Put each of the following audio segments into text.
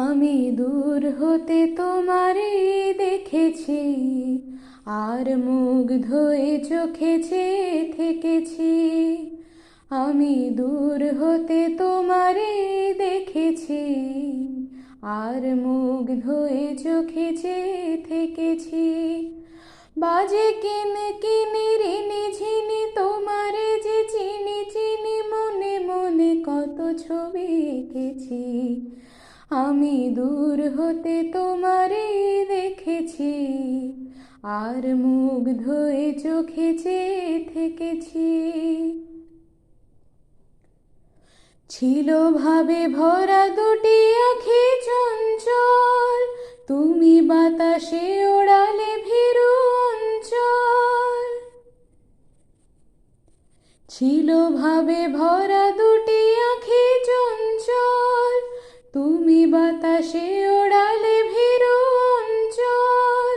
আমি দূর হতে তোমারে দেখেছি, আর মুগ্ধ হয়ে চোখে চেয়ে থেকেছি। আমি দূর হতে তোমারে দেখেছি, আর মুগ্ধ হয়ে চোখে চেয়ে থেকেছি। বাজে কিন কিনি রিনি ঝিনি তোমারে যে চিনি চিনি, মনে মনে কত ছবি এঁকেছি। আমি দূর হতে তোমারে দেখেছি, আর মুগ্ধ হয়ে চোখে চেয়ে থেকেছি। ছিল ভাবে ভরা দুটি আঁখি চঞ্চল, তুমি বাতাসে ওড়ালে ভীরু অঞ্চল। ছিল ভাবে ভরা দুটি আঁখি চঞ্চল, তুমি বাতাসে ওড়ালে ভীরু অঞ্চল।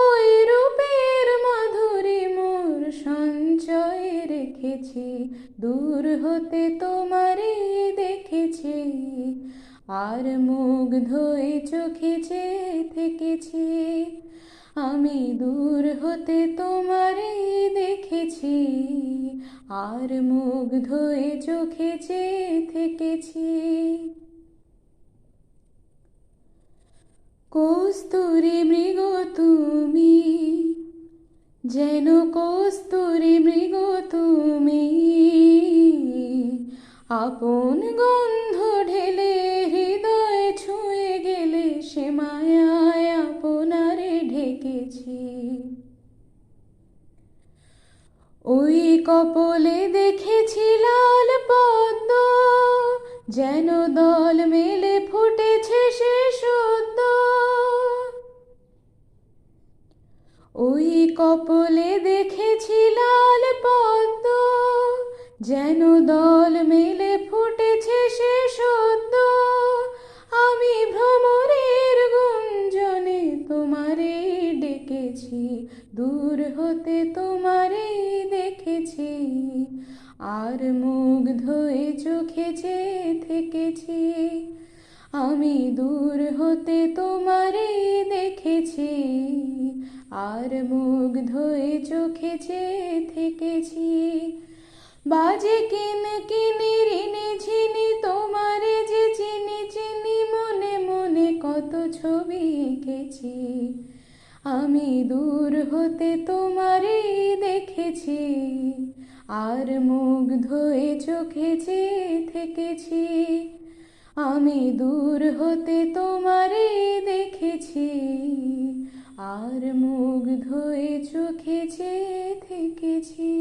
ওই রূপের মাধুরী মোর সঞ্চয়ে রেখেছি, দূর হতে তোমারে দেখেছি, আর মুগ্ধ হয়ে চোখে চেয়ে থেকেছি। আমি দূর হতে তোমারে দেখেছি, আর মুগ্ধ হয়ে চোখে চেয়ে থেকেছি। কস্তুরী মৃগ তুমি, যেন কস্তুরী মৃগ তুমি, আপন গন্ধ ঢেলে হৃদয় ছুঁয়ে গেলে, সে মায়ায় আপনারে ঢেকেছি। ওই কপলে দেখেছি লাল পদ্ম, যেন দল মেলে ফুটেছে সে সদ্য। ওই কপলে দেখেছি লাল পদ্ম, যেন দল মেলে ফুটেছে সে সদ্য। আমি ভ্রমরের গুঞ্জনে তোমারে ডেকেছি, দূর হতে তোমারে দেখেছি, আর মুগ্ধ হয়ে চোখে চেয়ে থেকেছি। আমি দূর হতে তোমারে দেখেছি, আর মুগ্ধ হয়ে চোখে চেয়ে থেকেছি। বাজে কিন কিনি রিনি ঝিনি তোমারে যে চিনি চিনি, মনে মনে কত ছবি এঁকেছি। আমি দূর হতে তোমারে দেখেছি, আর মুগ্ধ হয়ে চোখে চেয়ে থেকেছি। আমি দূর হতে তোমারে দেখেছি, আর মুগ্ধ হয়ে চোখে চেয়ে থেকেছি।